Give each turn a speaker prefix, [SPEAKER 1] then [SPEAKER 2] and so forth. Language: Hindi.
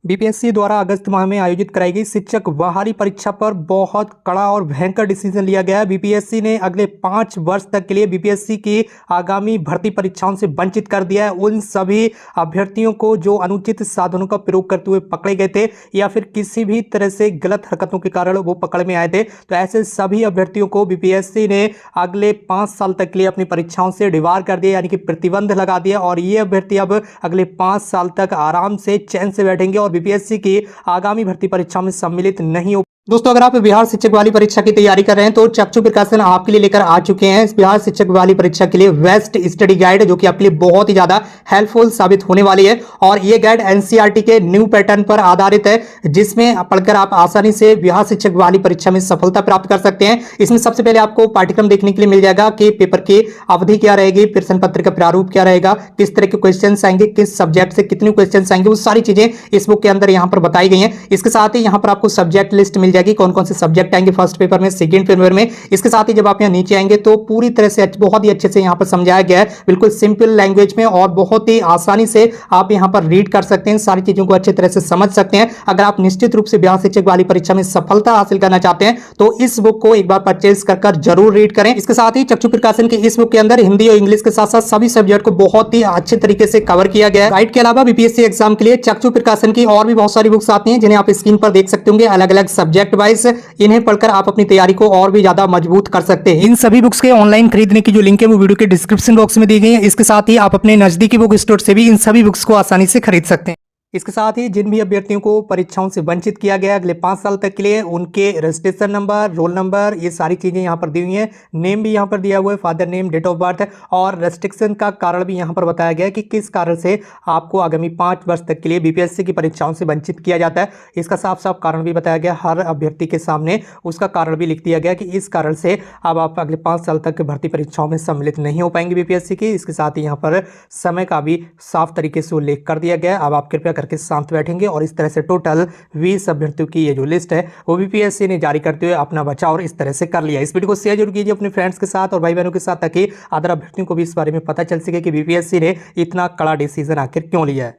[SPEAKER 1] बीपीएससी द्वारा अगस्त माह में आयोजित कराई गई शिक्षक बहाली परीक्षा पर बहुत कड़ा और भयंकर डिसीजन लिया गया है। बीपीएससी ने अगले 5 वर्ष तक के लिए बीपीएससी की आगामी भर्ती परीक्षाओं से वंचित कर दिया है। उन सभी अभ्यर्थियों को जो अनुचित साधनों का प्रयोग करते हुए पकड़े गए थे या फिर किसी भी तरह से गलत हरकतों के कारण वो पकड़ में आए थे, तो ऐसे सभी अभ्यर्थियों को बीपीएससी ने अगले 5 साल तक के लिए अपनी परीक्षाओं से डिबार कर दिया, यानी कि प्रतिबंध लगा दिया। और ये अभ्यर्थी अब अगले 5 साल तक आराम से चैन से बैठेंगे और बीपीएससी की आगामी भर्ती परीक्षा में सम्मिलित नहीं हो। दोस्तों, अगर आप बिहार शिक्षक वाली परीक्षा की तैयारी कर रहे हैं तो चक्षु प्रकाशन आपके लिए लेकर आ चुके हैं इस बिहार शिक्षक वाली परीक्षा के लिए बेस्ट स्टडी गाइड, जो कि आपके लिए बहुत ही ज्यादा हेल्पफुल साबित होने वाली है। और ये गाइड एनसीईआरटी के न्यू पैटर्न पर आधारित है, जिसमें पढ़कर आप आसानी से बिहार शिक्षक वाली परीक्षा में सफलता प्राप्त कर सकते हैं। इसमें सबसे पहले आपको पाठ्यक्रम देखने के लिए मिल जाएगा कि पेपर की अवधि क्या रहेगी, प्रश्न पत्र का प्रारूप क्या रहेगा, किस तरह के क्वेश्चन आएंगे, किस सब्जेक्ट से कितने क्वेश्चन आएंगे, वो सारी चीजें इस बुक के अंदर यहाँ पर बताई गई हैं। इसके साथ ही यहाँ पर आपको सब्जेक्ट लिस्ट मिल जाएगी, कौन कौन से सब्जेक्ट आएंगे फर्स्ट पेपर में, सेकंड पेपर में। इसके साथ ही जब आप यहाँ नीचे आएंगे तो पूरी तरह से बहुत ही अच्छे से यहाँ पर समझाया गया है, बिल्कुल सिंपल लैंग्वेज में, और बहुत ही आसानी से आप यहाँ पर रीड कर सकते हैं, सारी चीजों को अच्छी तरह से समझ सकते हैं। अगर आप निश्चित रूप से बिहार शिक्षक वाली परीक्षा में सफलता हासिल करना चाहते हैं तो इस बुक को एक बार परचेज कर जरूर रीड करें। इसके साथ ही चक्षु प्रकाशन की इस बुक के अंदर हिंदी और इंग्लिश के साथ साथ सभी सब्जेक्ट को बहुत ही अच्छे तरीके से कवर किया गया है। गाइड के अलावा बीपीएससी एग्जाम के लिए चक्षु प्रकाशन की और भी बहुत सारी बुक्स आती हैं, जिन्हें आप स्क्रीन पर देख सकते होंगे, अलग अलग सब्जेक्ट वाइज। इन्हें पढ़कर आप अपनी तैयारी को और भी ज्यादा मजबूत कर सकते हैं। इन सभी बुक्स के ऑनलाइन खरीदने की जो लिंक है वो वीडियो के डिस्क्रिप्शन बॉक्स में दी गई है। इसके साथ ही आप अपने नजदीकी बुक स्टोर से भी इन सभी बुक्स को आसानी से खरीद सकते हैं। इसके साथ ही जिन भी अभ्यर्थियों को परीक्षाओं से वंचित किया गया अगले 5 साल तक के लिए, उनके रजिस्ट्रेशन नंबर, रोल नंबर, ये सारी चीजें यहाँ पर दी हुई हैं। नेम भी यहाँ पर दिया हुआ है, father name, date of birth, और रेस्ट्रिक्शन का कारण भी यहाँ पर बताया गया है कि किस कारण से आपको आगामी 5 वर्ष तक के लिए बीपीएससी की परीक्षाओं से वंचित किया जाता है। इसका साफ साफ कारण भी बताया गया, हर अभ्यर्थी के सामने उसका कारण भी लिख दिया गया कि इस कारण से अब आप अगले 5 साल तक भर्ती परीक्षाओं में सम्मिलित नहीं हो पाएंगे बीपीएससी की। इसके साथ ही यहाँ पर समय का भी साफ तरीके से उल्लेख कर दिया गया। अब आप कृपया करके शांत बैठेंगे और इस तरह से टोटल 20 अभ्यर्थियों की ये जो लिस्ट है वो बीपीएससी ने जारी करते हुए अपना बचाव और इस तरह से कर लिया। इस वीडियो को शेयर जरूर कीजिए अपने फ्रेंड्स के साथ और भाई बहनों के साथ, ताकि अदर अभ्यर्थियों को भी इस बारे में पता चल सके कि बीपीएससी ने इतना कड़ा डिसीजन आखिर क्यों लिया है।